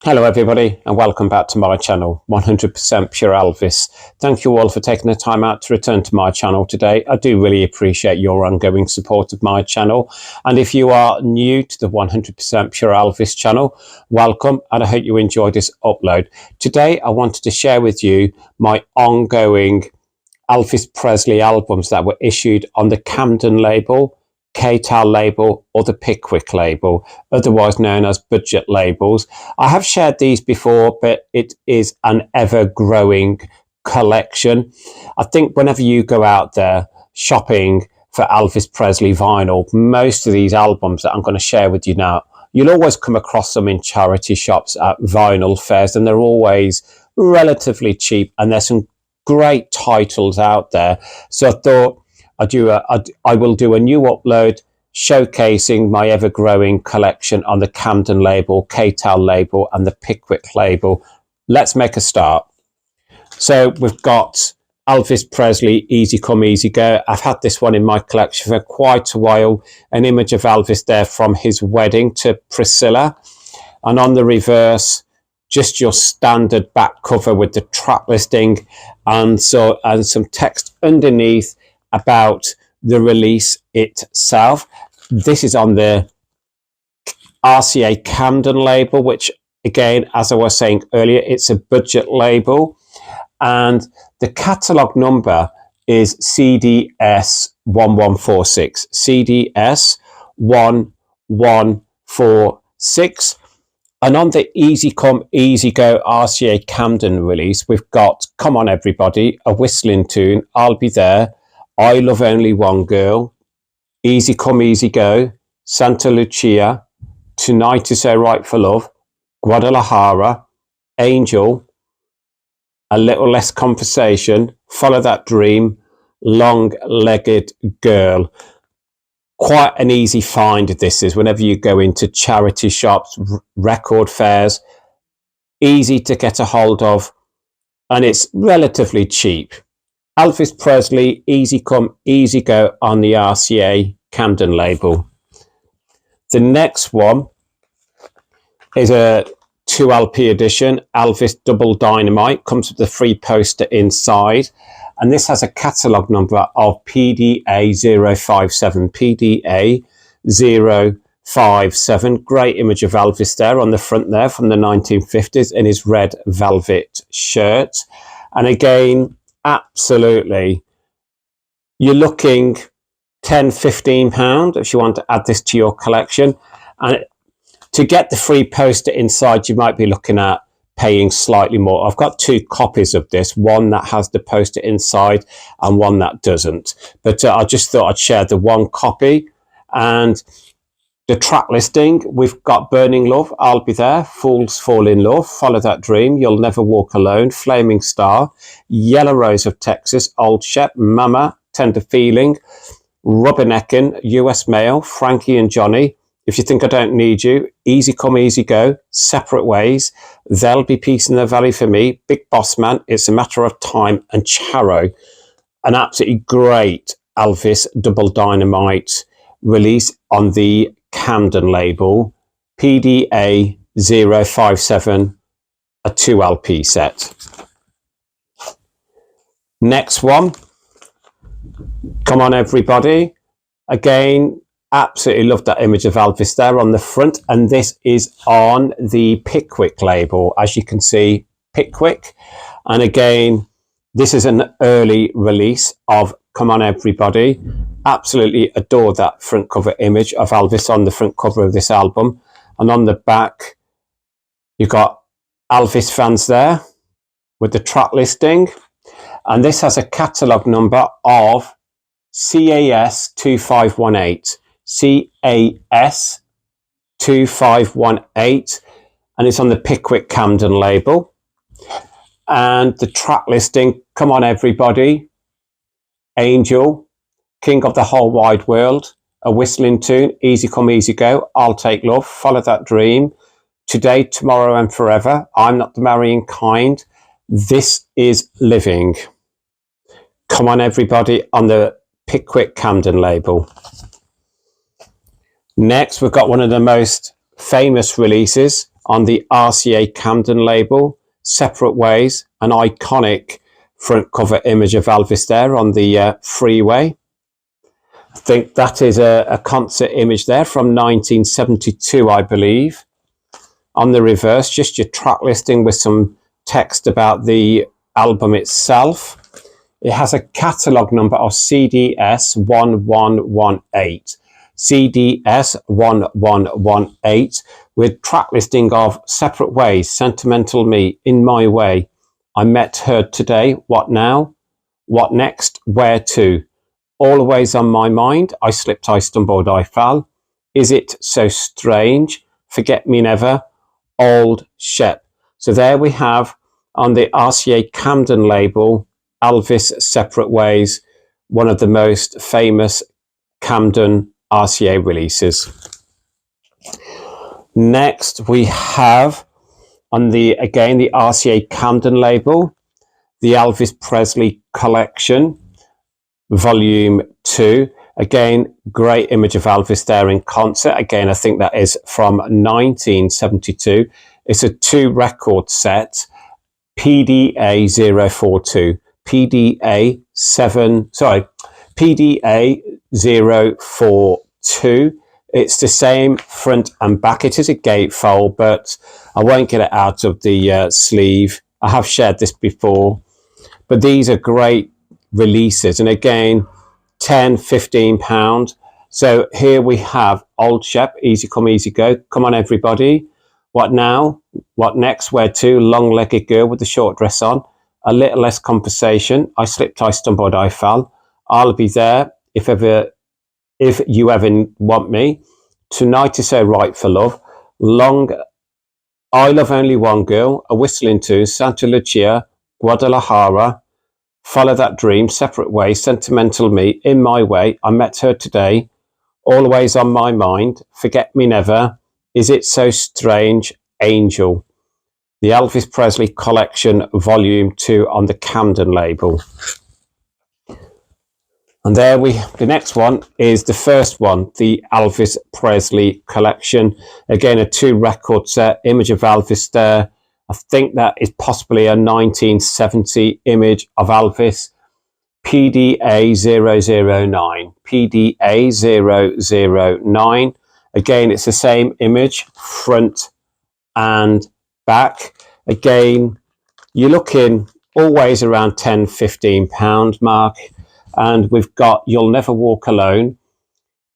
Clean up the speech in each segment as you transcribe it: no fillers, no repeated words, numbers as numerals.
Hello everybody and welcome back to my channel, 100% Pure Elvis. Thank you all for taking the time out to return to my channel today. I do really appreciate your ongoing support of my channel. And if you are new to the 100% Pure Elvis channel, welcome and I hope you enjoy this upload. Today I wanted to share with you my ongoing Elvis Presley albums that were issued on the Camden label, K-Tel label or the Pickwick label, otherwise known as budget labels. I have shared these before, but it is an ever-growing collection. I think whenever you go out there shopping for Elvis Presley vinyl, most of these albums that I'm going to share with you now, you'll always come across them in charity shops at vinyl fairs, and they're always relatively cheap, and there's some great titles out there. So I thought I will do a new upload showcasing my ever-growing collection on the Camden label, K-Tel label and the Pickwick label. Let's make a start. So we've got Elvis Presley, Easy Come, Easy Go. I've had this one in my collection for quite a while. An image of Elvis there from his wedding to Priscilla. And on the reverse, just your standard back cover with the track listing and some text underneath about the release itself. This is on the RCA Camden label, which again, as I was saying earlier, it's a budget label. And the catalogue number is CDS 1146. CDS 1146. And on the Easy Come, Easy Go RCA Camden release, we've got Come On Everybody, a whistling tune, I'll Be There, I Love Only One Girl, Easy Come, Easy Go, Santa Lucia, Tonight Is So Right for Love, Guadalajara, Angel, A Little Less Conversation, Follow That Dream, Long-Legged Girl. Quite an easy find this is whenever you go into charity shops, record fairs, easy to get a hold of, and it's relatively cheap. Elvis Presley, Easy Come, Easy Go on the RCA Camden label. The next one is a 2LP edition, Elvis Double Dynamite, comes with the free poster inside. And this has a catalogue number of PDA 057, PDA 057. Great image of Elvis there on the front there from the 1950s in his red velvet shirt. And again, absolutely, you're looking £10-15 if you want to add this to your collection. And to get the free poster inside, you might be looking at paying slightly more. I've got two copies of this, one that has the poster inside and one that doesn't. But I just thought I'd share the one copy. And the track listing, we've got Burning Love, I'll Be There, Fools Fall in Love, Follow That Dream, You'll Never Walk Alone, Flaming Star, Yellow Rose of Texas, Old Shep, Mama, Tender Feeling, Rubbernecking, US Mail, Frankie and Johnny, If You Think I Don't Need You, Easy Come, Easy Go, Separate Ways, There'll Be Peace in the Valley for Me, Big Boss Man, It's a Matter of Time, and Charo. An absolutely great Elvis Double Dynamite release on the Camden label, PDA 057, a 2LP set. Next one, Come On Everybody. Again, absolutely love that image of Elvis there on the front, and this is on the Pickwick label, as you can see, Pickwick. And again, this is an early release of Come On Everybody. Absolutely adore that front cover image of Elvis on the front cover of this album. And on the back, you've got Elvis fans there with the track listing. And this has a catalogue number of CAS 2518. CAS 2518. And it's on the Pickwick Camden label. And the track listing, Come On Everybody, Angel, King of the Whole Wide World, A Whistling Tune, Easy Come, Easy Go, I'll Take Love, Follow That Dream, Today, Tomorrow and Forever, I'm Not the Marrying Kind, This Is Living. Come On Everybody on the Pickwick Camden label. Next, we've got one of the most famous releases on the RCA Camden label, Separate Ways, an iconic front cover image of Elvis there on the freeway. I think that is a concert image there from 1972, I believe. On the reverse, just your track listing with some text about the album itself. It has a catalogue number of CDS 1118. CDS 1118 with track listing of Separate Ways, Sentimental Me, In My Way, I Met Her Today, What Now, What Next, Where To, Always On My Mind, I Slipped, I Stumbled, I Fell, Is It So Strange, Forget Me Never, Old Shep. So there we have on the RCA Camden label, Elvis Separate Ways, one of the most famous Camden RCA releases. Next we have on the RCA Camden label, the Elvis Presley Collection, Volume 2. Again, great image of Elvis there in concert. Again, I think that is from 1972. It's a 2 record set, PDA 042, PDA 042. It's the same front and back. It is a gatefold, but I won't get it out of the sleeve. I have shared this before, but these are great releases. And again, £10-15. So here we have Old Shep, Easy Come Easy Go, Come On Everybody, What Now, What Next, Where To, Long-Legged Girl with the short dress on, A Little Less Conversation, I Slipped, I Stumbled, I Fell, I'll Be There if you ever want me, Tonight Is So Right for Love, I Love Only One Girl, A Whistling To, Santa Lucia, Guadalajara, Follow That Dream, Separate Ways, Sentimental Me, In My Way, I Met Her Today, Always On My Mind, Forget Me Never, Is It So Strange, Angel. The Elvis Presley Collection Volume 2 on the Camden label. And there the next one is the first one, the Elvis Presley Collection. Again, a 2 record set, image of Elvis there. I think that is possibly a 1970 image of Elvis. PDA 009. PDA 009. Again, it's the same image, front and back. Again, you're looking always around £10-15 mark. And we've got You'll Never Walk Alone,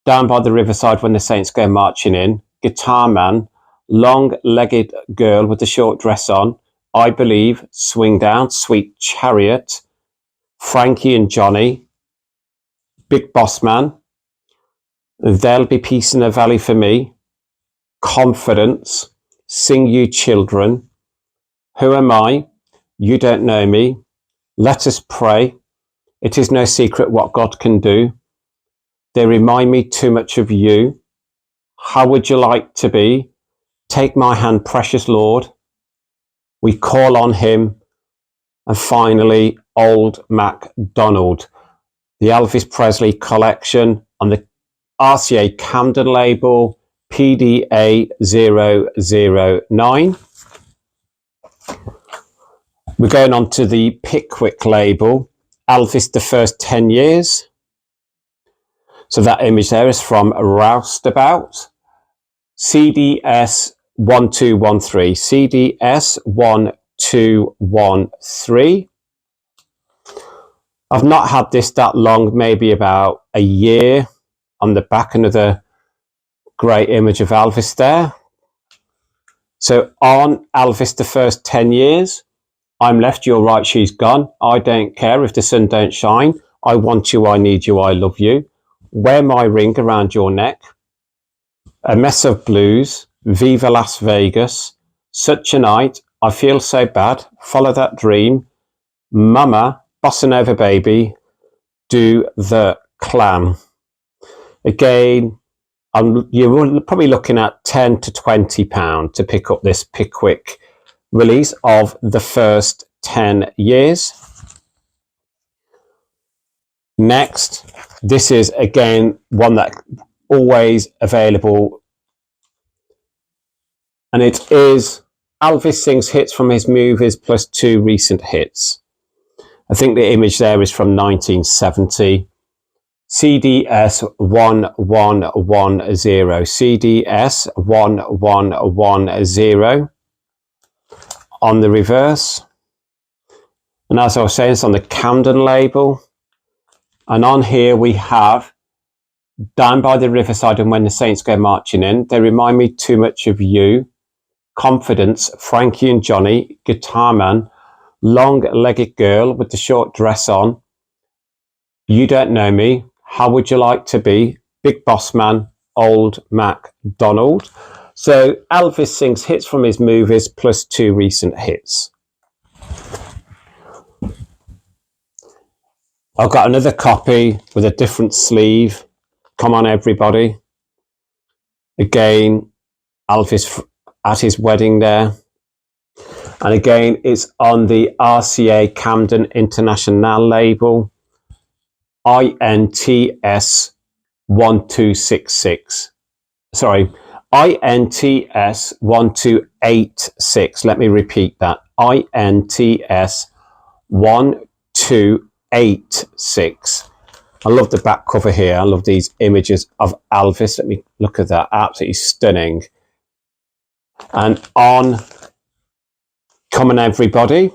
Down by the Riverside When the Saints Go Marching In, Guitar Man, Long-Legged Girl with the Short Dress On, I Believe, Swing Down, Sweet Chariot, Frankie and Johnny, Big Boss Man, There'll Be Peace in the Valley for Me, Confidence, Sing You Children, Who Am I, You Don't Know Me, Let Us Pray, It Is No Secret What God Can Do, They Remind Me Too Much of You, How Would You Like to Be, Take My Hand, Precious Lord, We Call on Him, and finally, Old MacDonald. The Elvis Presley Collection on the RCA Camden label, PDA 009. We're going on to the Pickwick label, Elvis the First 10 Years. So that image there is from Roustabout, CDS 1213, CDS 1213. I've not had this that long, maybe about a year. On the back, another great image of Elvis there. So on Elvis the First 10 Years, I'm left, you're right, she's gone. I don't care if the sun don't shine. I want you, I need you, I love you. Wear my ring around your neck. A Mess of Blues, Viva Las Vegas, Such a Night, I Feel So Bad, Follow That Dream, Mama, Bossa Nova Baby, Do the Clam. Again, you're probably looking at £10-20 to pick up this Pickwick release of the first 10 years. Next, this is again one that always available And it is Elvis sings hits from his movies plus 2 recent hits. I think the image there is from 1970. CDS 1110. CDS 1110 on the reverse. And as I was saying, it's on the Camden label. And on here we have Down by the Riverside and When the Saints Go Marching In. They remind me too much of you. Confidence, Frankie and Johnny, Guitar Man, Long-Legged Girl with the short dress on, You Don't Know Me, How Would You Like to Be, Big Boss Man, Old MacDonald. So Elvis sings hits from his movies plus 2 recent hits. I've got another copy with a different sleeve. Come on, everybody. Again, Elvis at his wedding there. And again, it's on the RCA Camden International label. INTS 1266. Sorry, INTS 1286. Let me repeat that. INTS 1286. I love the back cover here. I love these images of Elvis. Let me look at that. Absolutely stunning. And on Come On Everybody.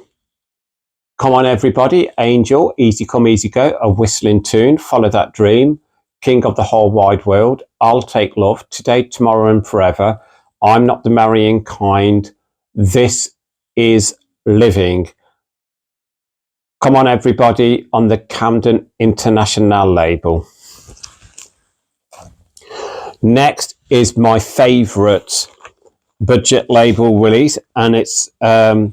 Come On Everybody, Angel, Easy Come Easy Go, a whistling tune, Follow That Dream, King of the Whole Wide World, I'll Take Love, Today, Tomorrow and Forever, I'm Not the Marrying Kind, This Is Living. Come On Everybody on the Camden International label. Next is my favourite budget label release, and it's the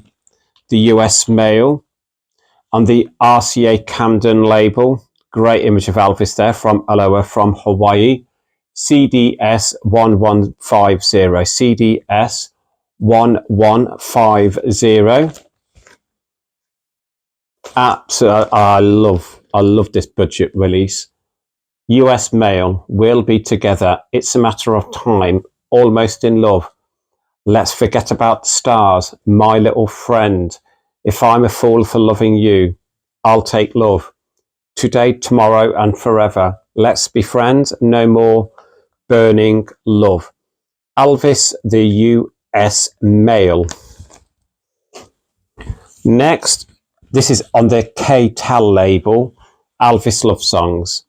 US Mail on the RCA Camden label. Great image of Elvis there from Aloha from Hawaii. CDS 1150. CDS 1150. Absolutely, I love this budget release. US Mail, We'll Be Together, It's a Matter of Time, Almost in Love, Let's Forget About the Stars, My Little Friend, If I'm a Fool for Loving You, I'll Take Love, Today, Tomorrow and Forever, Let's Be Friends, No More, Burning Love. Elvis, the US Mail. Next, this is on the K-Tel label, Elvis Love Songs.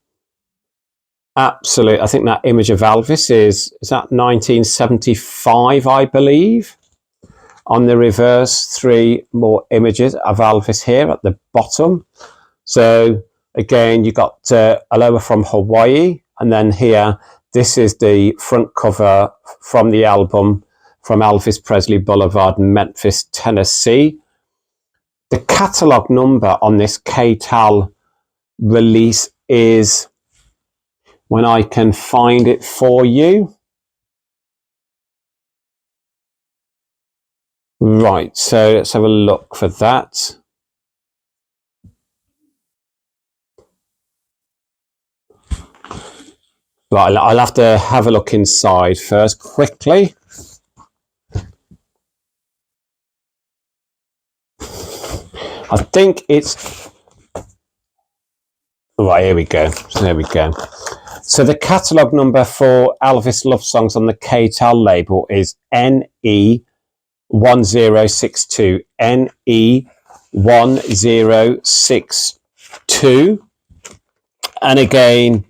Absolutely, I think that image of Elvis is that 1975, I believe. On the reverse, 3 more images of Elvis here at the bottom. So again, you got Aloha from Hawaii, and then here, this is the front cover from the album from Elvis Presley Boulevard, Memphis, Tennessee. The catalogue number on this K-Tel release is, when I can find it for you. Right, so let's have a look for that. Right, I'll have to have a look inside first quickly. I think it's... Right, here we go. There we go. So the catalogue number for Elvis Love Songs on the K-Tel label is NE1062. NE1062. And again,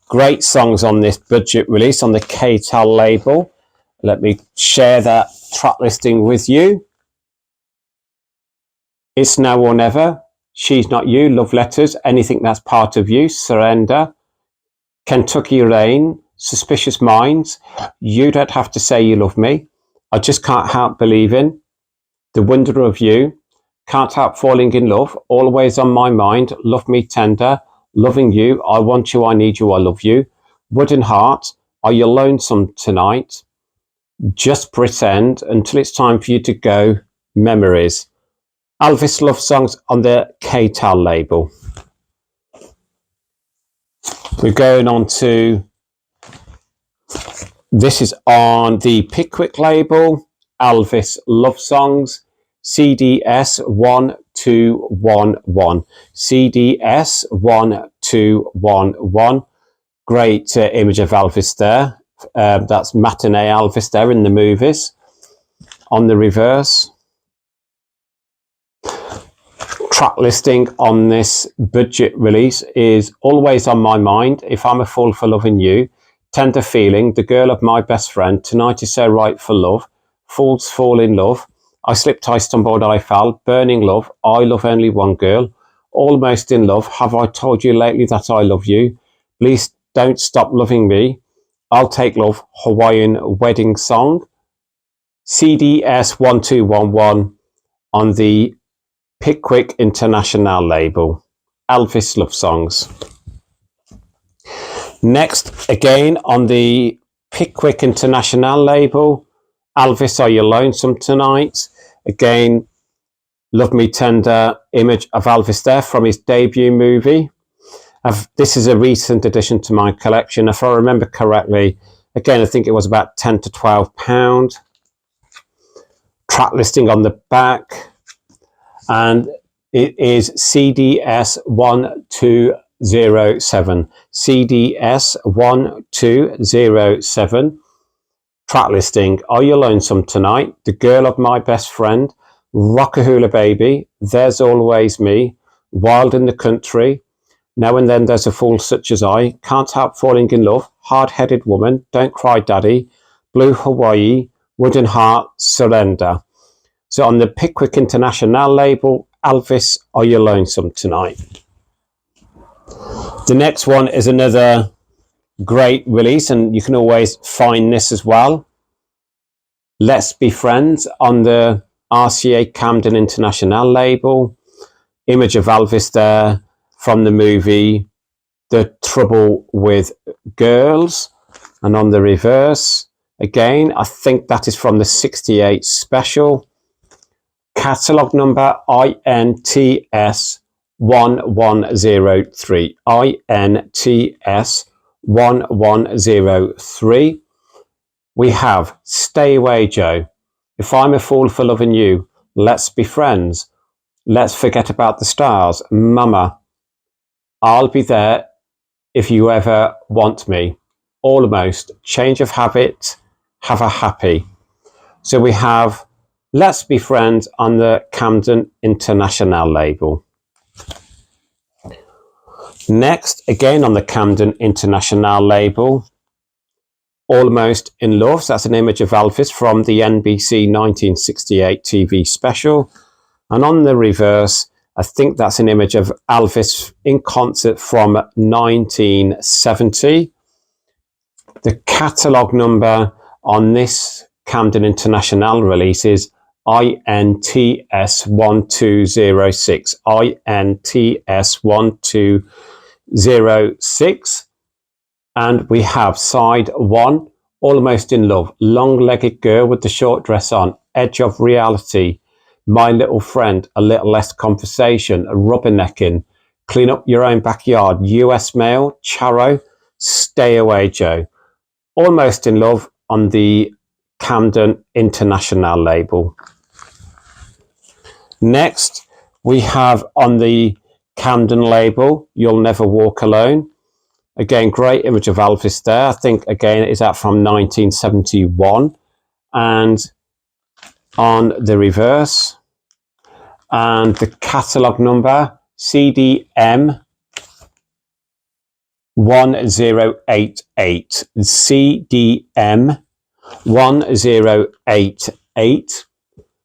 great songs on this budget release on the K-Tel label. Let me share that track listing with you. It's Now or Never, She's Not You, Love Letters, Anything That's Part of You, Surrender, Kentucky Rain, Suspicious Minds, You Don't Have to Say You Love Me, I Just Can't Help Believing, The Wonder of You, Can't Help Falling in Love, Always on My Mind, Love Me Tender, Loving You, I Want You, I Need You, I Love You, Wooden Heart, Are You Lonesome Tonight, Just Pretend, Until It's Time for You to Go, Memories. Elvis Love Songs on the K-Tel label. We're going on to, this is on the Pickwick label, Elvis Love Songs, CDS 1211. CDS 1211. Great image of Elvis there. That's matinee Elvis there in the movies. On the reverse, track listing on this budget release is Always on My Mind, If I'm a Fool for Loving You, Tender Feeling, The Girl of My Best Friend, Tonight Is So Right for Love, Fools Fall in Love, I Slipped, I Stumbled, I Fell, Burning Love, I Love Only One Girl, Almost in Love, Have I Told You Lately That I Love You, Please Don't Stop Loving Me, I'll Take Love, Hawaiian Wedding Song, CDS 1211 on the Pickwick International label, Elvis Love Songs. Next, again on the Pickwick International label, Elvis, Are You Lonesome Tonight? Again, Love Me Tender image of Elvis there from his debut movie. This is a recent addition to my collection. If I remember correctly, again, I think it was about £10 to £12. Track listing on the back. And it is CDS 1207. CDS 1207. Track listing, Are You Lonesome Tonight? The Girl of My Best Friend, Rockahula Baby, There's Always Me, Wild in the Country, Now and Then There's a Fool Such as I, Can't Help Falling in Love, Hard-Headed Woman, Don't Cry Daddy, Blue Hawaii, Wooden Heart, Surrender. So on the Pickwick International label, Elvis, Are You Lonesome Tonight? The next one is another great release, and you can always find this as well. Let's Be Friends on the RCA Camden International label. Image of Elvis there from the movie The Trouble with Girls. And on the reverse, again, I think that is from the 68 special. Catalogue number INTS 1103. INTS 1103. We have Stay Away Joe, If I'm a Fool for Loving You, Let's Be Friends, Let's Forget About the Stars, Mama, I'll Be There If You Ever Want Me, Almost, Change of Habit, Have a Happy. So we have Let's Be Friends on the Camden International label. Next, again on the Camden International label, Almost in Love. So that's an image of Elvis from the NBC 1968 TV special. And on the reverse, I think that's an image of Elvis in concert from 1970. The catalogue number on this Camden International release is INTS 1206. INTS 1206. And we have side 1, Almost in Love, Long-Legged Girl with the Short Dress On, Edge of Reality, My Little Friend, A Little Less Conversation, Rubbernecking, Clean Up Your Own Backyard, US Mail, Charo, Stay Away Joe. Almost in Love on the Camden International label. Next, we have on the Camden label, You'll Never Walk Alone. Again, great image of Elvis there. I think, again, it is out from 1971. And on the reverse, and the catalogue number, CDM 1088. CDM 1088.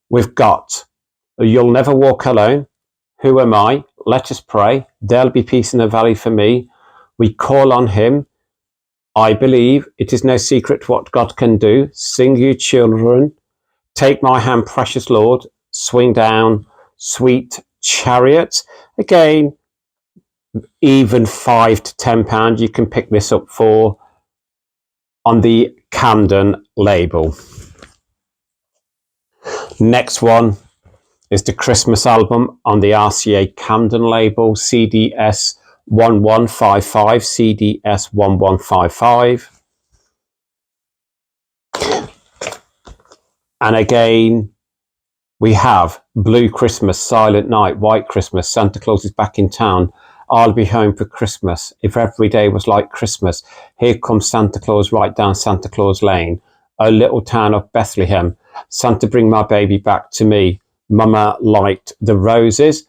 We've got You'll Never Walk Alone, Who Am I, Let Us Pray, There'll Be Peace in the Valley for Me, We Call on Him, I Believe, It Is No Secret What God Can Do, Sing You Children, Take My Hand Precious Lord, Swing Down, Sweet Chariot. Again, even £5 to £10 you can pick this up for on the Camden label. Next one is the Christmas album on the RCA Camden label, CDS 1155, CDS 1155. And again, we have Blue Christmas, Silent Night, White Christmas, Santa Claus is back in town, I'll be home for Christmas, if every day was like Christmas, here comes Santa Claus right down Santa Claus Lane, O little town of Bethlehem, Santa bring my baby back to me, Mama liked the roses.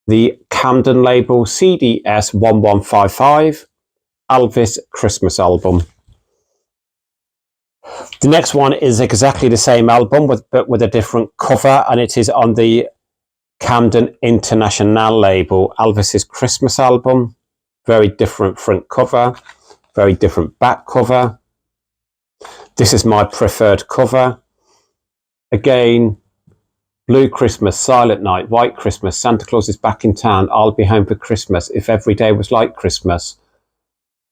The Camden label CDS 1155, Elvis Christmas album. The next one is exactly the same album, but with a different cover, and it is on the Camden International label, Elvis's Christmas album. Very different front cover, very different back cover. This is my preferred cover. Again, Blue Christmas, Silent Night, White Christmas, Santa Claus is back in town, I'll be home for Christmas, if every day was like Christmas.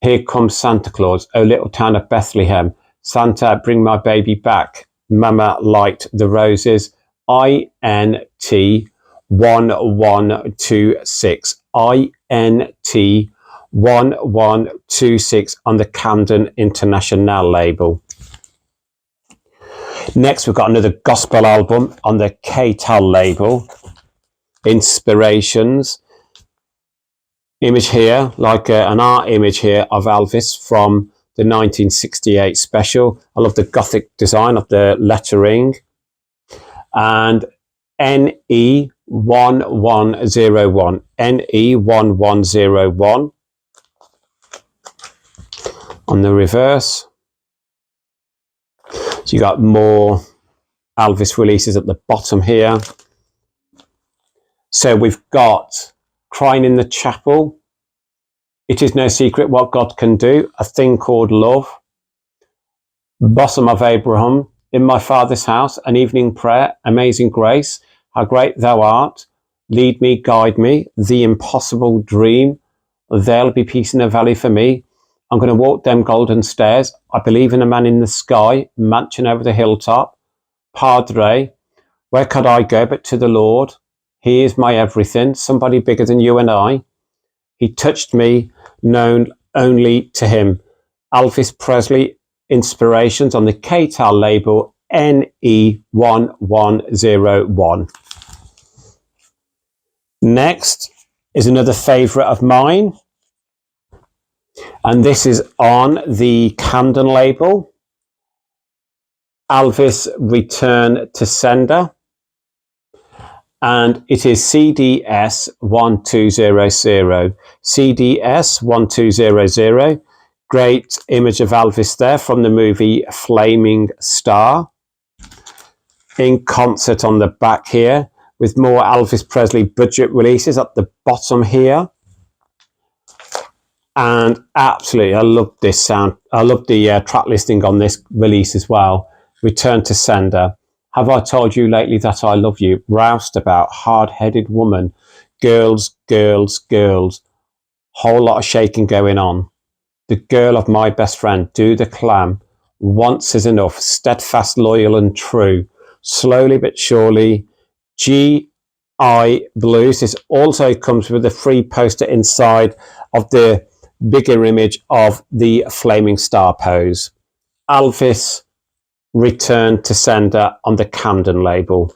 Here comes Santa Claus, O little town of Bethlehem, Santa, bring my baby back. Mama liked the roses. INT 1126. INT 1126 on the Camden International label. Next, we've got another gospel album on the K-Tel label. Inspirations. Image here, like an art image here of Elvis from the 1968 special. I love the Gothic design of the lettering. And NE1101. NE1101 on the reverse. So you got more Elvis releases at the bottom here. So we've got Crying in the Chapel, It Is No Secret What God Can Do, A Thing Called Love, Bosom of Abraham, In My Father's House, An Evening Prayer, Amazing Grace, How Great Thou Art, Lead Me, Guide Me, The Impossible Dream, There'll Be Peace in the Valley for Me, I'm Going to Walk Them Golden Stairs, I Believe in a Man in the Sky, Mansion Over the Hilltop, Padre, Where Could I Go But to the Lord, He Is My Everything, Somebody Bigger Than You and I, He Touched Me, Known Only to Him. Elvis Presley Inspirations on the K-Tel label NE1101. Next is another favourite of mine, and this is on the Camden label, Elvis Return to Sender. And it is CDS 1200. CDS 1200. Great image of Elvis there from the movie Flaming Star. In concert on the back here, with more Elvis Presley budget releases at the bottom here. And absolutely, I love this sound. I love the track listing on this release as well. Return to Sender. Have I told you lately that I love you? Roused about, hard-headed woman. Girls, girls, girls. Whole lot of shaking going on. The girl of my best friend, do the clam. Once is enough, steadfast, loyal and true. Slowly but surely. G.I. Blues. This also comes with a free poster inside of the bigger image of the Flaming Star pose. Elvis Return to Sender on the Camden label.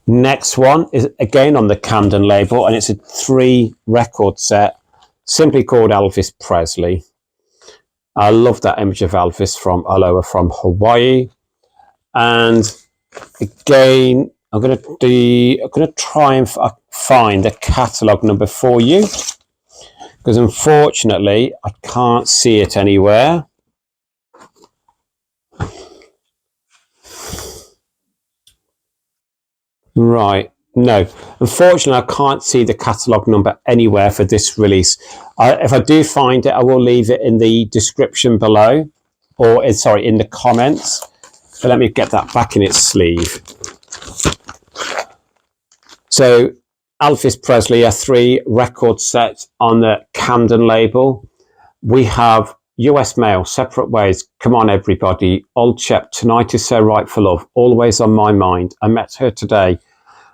Next one is again on the Camden label, and it's a 3-record set simply called Elvis Presley. I love that image of Elvis from Aloha from Hawaii. And again, I'm going to try and find the catalogue number for you, because unfortunately I can't see it anywhere. Right, no, unfortunately I can't see the catalogue number anywhere for this release. If I do find it, I will leave it in the description below, or sorry, in the comments. But let me get that back in its sleeve. So Elvis Presley, a 3-record set on the Camden label. We have US Mail, Separate Ways, Come On Everybody, Old Chap, Tonight Is So Right for Love, Always on My Mind, I Met Her Today,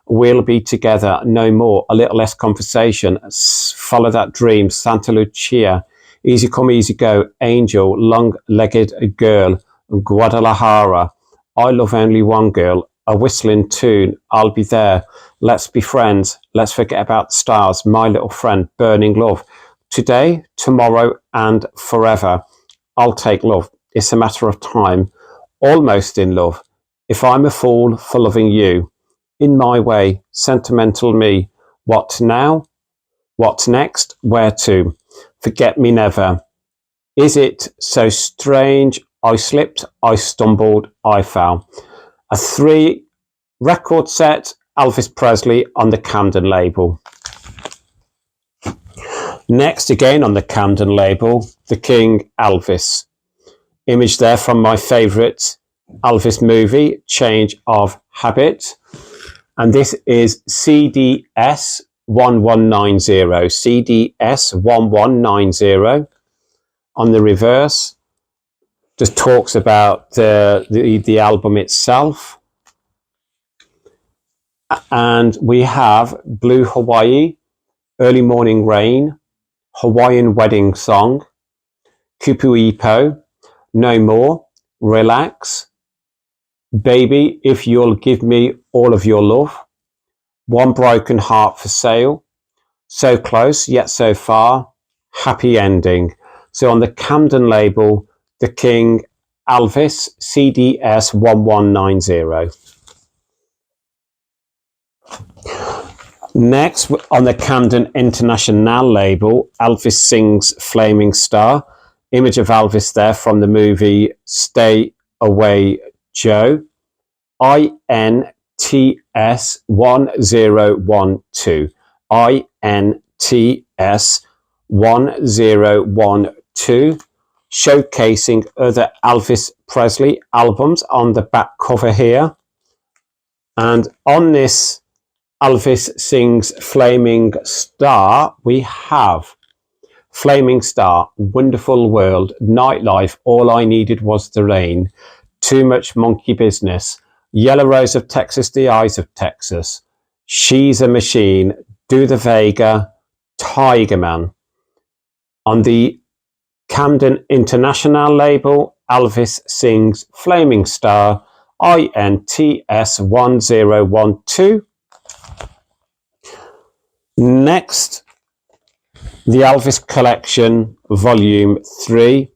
We'll Be Together, No More, A Little Less Conversation, Follow That Dream, Santa Lucia, Easy Come Easy Go, Angel, Long-Legged Girl, Guadalajara. I love only one girl, a whistling tune, I'll be there. Let's be friends, let's forget about the stars, my little friend, burning love. Today, tomorrow, and forever. I'll take love, it's a matter of time. Almost in love. If I'm a fool for loving you. In my way, sentimental me. What now? What next? Where to? Forget me never. Is it so strange? I slipped, I stumbled, I fell. A 3-record set, Elvis Presley on the Camden label. Next, again on the Camden label, the King Elvis. Image there from my favourite Elvis movie, Change of Habit. And this is CDS 1190. CDS 1190. On the reverse, just talks about the album itself. And we have Blue Hawaii, Early Morning Rain, Hawaiian Wedding Song, Kupu Ipo, No More, Relax, Baby, If You'll Give Me All of Your Love, One Broken Heart for Sale, So Close Yet So Far, Happy Ending. So on the Camden label, the King Elvis, CDS 1190. Next, on the Camden International label, Elvis Sings Flaming Star. Image of Elvis there from the movie Stay Away Joe. INTS 1012. INTS 1012. Showcasing other Elvis Presley albums on the back cover here. And on this Elvis Sings Flaming Star, we have Flaming Star, Wonderful World, Nightlife, All I Needed Was the Rain, Too Much Monkey Business, Yellow Rose of Texas, The Eyes of Texas, She's a Machine, Do the Vega, Tiger Man. On the Camden International label, Elvis Sings Flaming Star, INTS 1012. Next, the Elvis Collection Volume 3.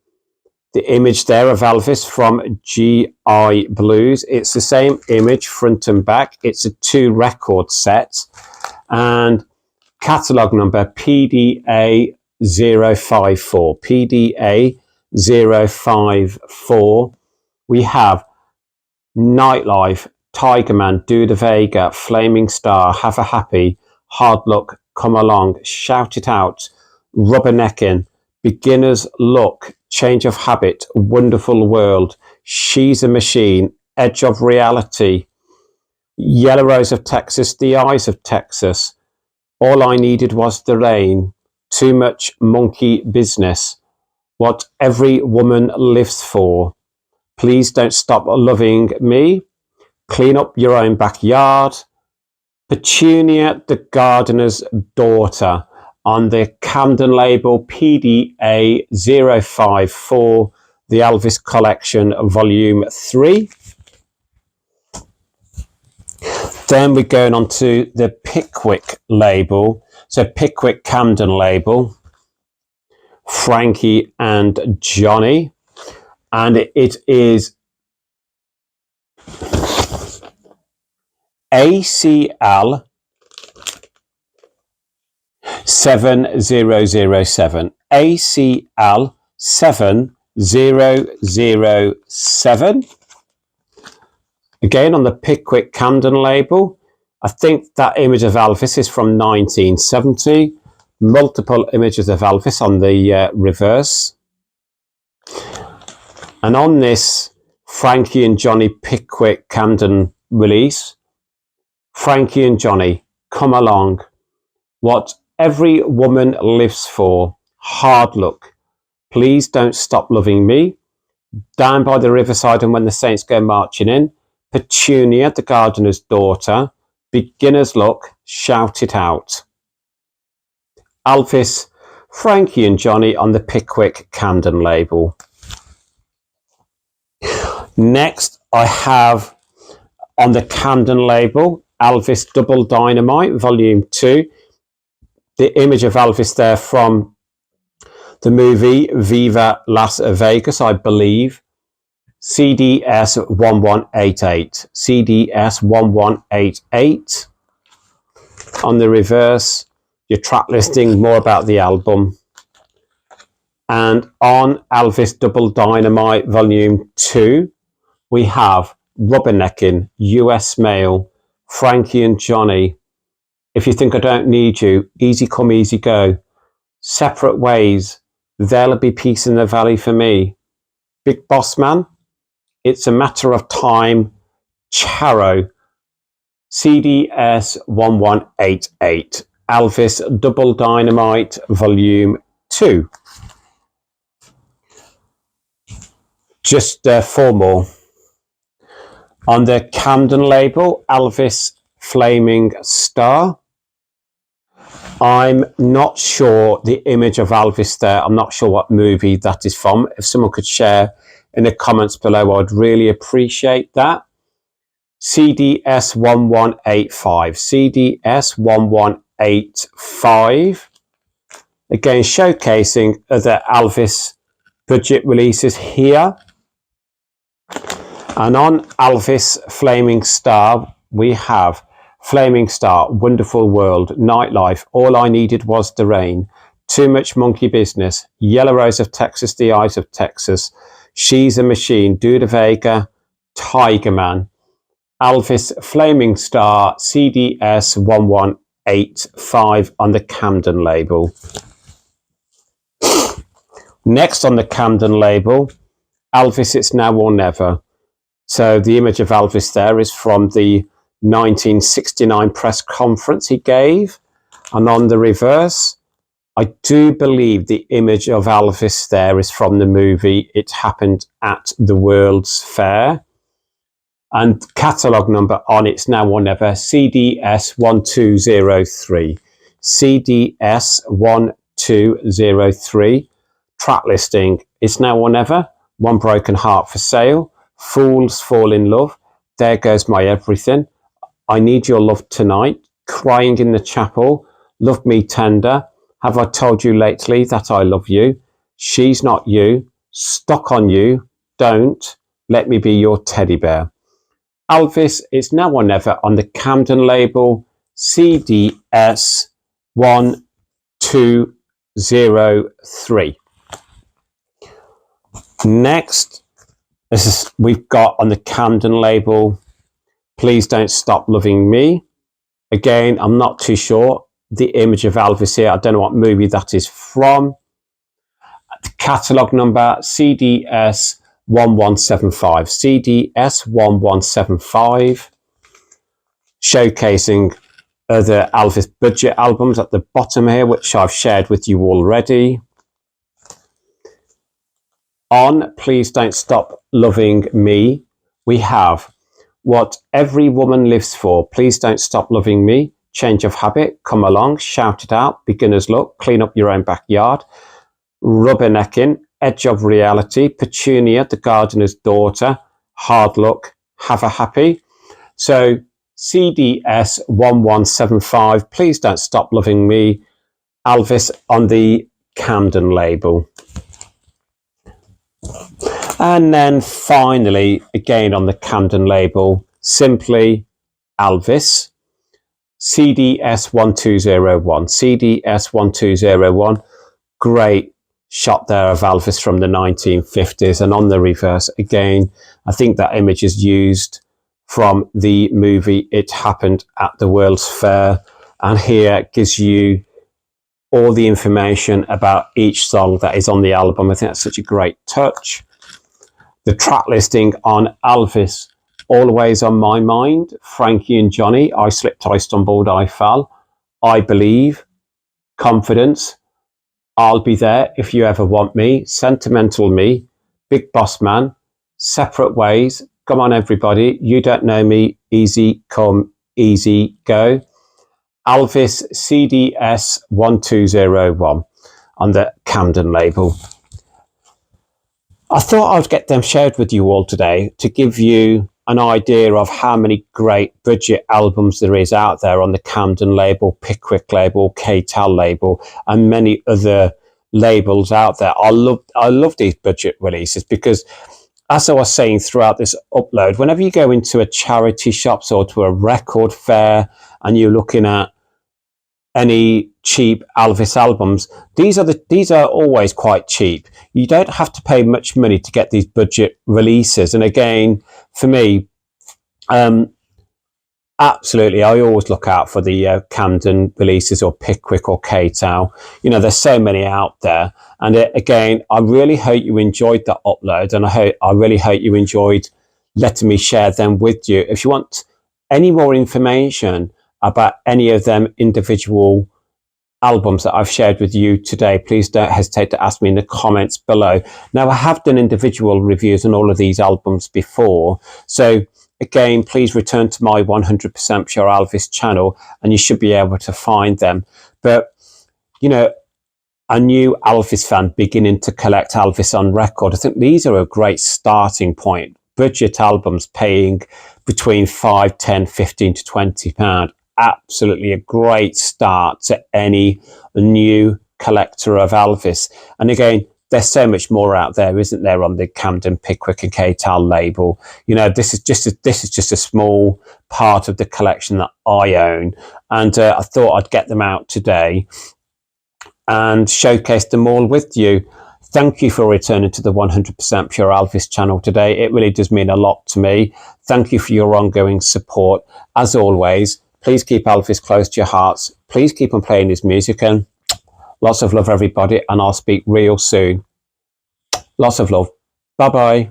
The image there of Elvis from GI Blues. It's the same image front and back. It's a 2-record set. And catalogue number PDA 054. PDA 054. We have Nightlife, Tiger Man, Do the Vega, Flaming Star, Have a Happy, Hard Luck, Come Along, Shout It Out, Rubbernecking, Beginner's Luck, Change of Habit, Wonderful World, She's a Machine, Edge of Reality, Yellow Rose of Texas, The Eyes of Texas, All I Needed Was the Rain, Too Much Monkey Business, What Every Woman Lives For, Please Don't Stop Loving Me, Clean Up Your Own Backyard, Petunia the Gardener's Daughter, on the Camden label PDA 054, the Elvis Collection Volume 3. Then we're going on to the Pickwick label. So Pickwick Camden label, Frankie and Johnny. And it is ACL 7007. ACL 7007. Again on the Pickwick Camden label. I think that image of Elvis is from 1970. Multiple images of Elvis on the reverse. And on this Frankie and Johnny Pickwick Camden release, Frankie and Johnny, Come Along, What Every Woman Lives For, Hard Luck, Please Don't Stop Loving Me, Down by the Riverside and When the Saints Go Marching In, Petunia the Gardener's Daughter, Beginner's Luck, Shout It Out. Elvis, Frankie and Johnny on the Pickwick Camden label. Next, I have on the Camden label, Elvis Double Dynamite, Volume 2. The image of Elvis there from the movie Viva Las Vegas, I believe. CDS 1188. CDS 1188. On the reverse, your track listing, more about the album. And on Elvis Double Dynamite Volume 2, we have Rubbernecking, US Mail, Frankie and Johnny, If You Think I Don't Need You, Easy Come Easy Go, Separate Ways, There'll Be Peace in the Valley for Me, Big Boss Man, It's a Matter of Time, Charo, CDS 1188, Elvis Double Dynamite Volume 2. Just 4 more. On the Camden label, Elvis Flaming Star. I'm not sure the image of Elvis there. I'm not sure what movie that is from. If someone could share in the comments below, I'd really appreciate that. CDS 1185. CDS 1185. Again, showcasing other Elvis budget releases here. And on Elvis Flaming Star, we have Flaming Star, Wonderful World, Nightlife, All I Needed Was the Rain, Too Much Monkey Business, Yellow Rose of Texas, The Eyes of Texas, She's a Machine, Duda Vega, Tiger Man, Elvis Flaming Star, CDS 1185 on the Camden label. Next on the Camden label, Elvis It's Now or Never. So the image of Elvis there is from the 1969 press conference he gave. And on the reverse, I do believe the image of Elvis there is from the movie It Happened at the World's Fair. And catalogue number on It's Now or Never, CDS 1203. CDS 1203. Track listing, It's Now or Never, One Broken Heart for Sale, Fools Fall in Love, There Goes My Everything, I Need Your Love Tonight, Crying in the Chapel, Love Me Tender, Have I Told You Lately That I Love You, She's Not You, Stuck on You, Don't, Let Me Be Your Teddy Bear. Elvis It's Now or Never on the Camden label, CDS 1203. Next, we've got on the Camden label, Please Don't Stop Loving Me. Again, I'm not too sure. The image of Elvis here, I don't know what movie that is from. The catalogue number, CDS 1175. CDS 1175. Showcasing other Elvis budget albums at the bottom here, which I've shared with you already. On Please Don't Stop Loving Me, we have What Every Woman Lives For, Please Don't Stop Loving Me, Change of Habit, Come Along, Shout It Out, Beginner's Luck, Clean Up Your Own Backyard, Rubbernecking, Edge of Reality, Petunia, The Gardener's Daughter, Hard Luck, Have a Happy. So CDS 1175, Please Don't Stop Loving Me, Elvis on the Camden label. And then finally, again on the Camden label, Simply Elvis, CDS 1201. CDS 1201, great shot there of Elvis from the 1950s. And on the reverse, again, I think that image is used from the movie It Happened at the World's Fair. And here it gives you all the information about each song that is on the album. I think that's such a great touch. The track listing on Elvis, Always on My Mind, Frankie and Johnny, I Slipped, I Stumbled, I Fell, I Believe, Confidence, I'll Be There If You Ever Want Me, Sentimental Me, Big Boss Man, Separate Ways, Come On Everybody, You Don't Know Me, Easy Come, Easy Go, Elvis CDS 1201 on the Camden label. I thought I'd get them shared with you all today to give you an idea of how many great budget albums there is out there on the Camden label, Pickwick label, K-Tel label, and many other labels out there. I love these budget releases because, as I was saying throughout this upload, whenever you go into a charity shops or to a record fair and you're looking at any cheap Elvis albums, these are always quite cheap. You don't have to pay much money to get these budget releases. And again, for me, absolutely, I always look out for the Camden releases or Pickwick or K-Tel. You know, there's so many out there. And again, I really hope you enjoyed that upload, and I really hope you enjoyed letting me share them with you. If you want any more information about any of them individual albums that I've shared with you today, please don't hesitate to ask me in the comments below. Now, I have done individual reviews on all of these albums before, so again, please return to my 100% Pure Elvis channel and you should be able to find them. But, you know, a new Elvis fan beginning to collect Elvis on record, I think these are a great starting point. Budget albums paying between £5, £10, £15 to £20. Absolutely a great start to any new collector of Elvis. And again, there's so much more out there, isn't there, on the Camden, Pickwick and K-Tel label. You know, this is just a small part of the collection that I own, and I thought I'd get them out today and showcase them all with you. Thank you for returning to the 100% Pure Elvis channel today. It really does mean a lot to me. Thank you for your ongoing support. As always, please keep Elvis close to your hearts. Please keep on playing his music, and lots of love, everybody, and I'll speak real soon. Lots of love. Bye-bye.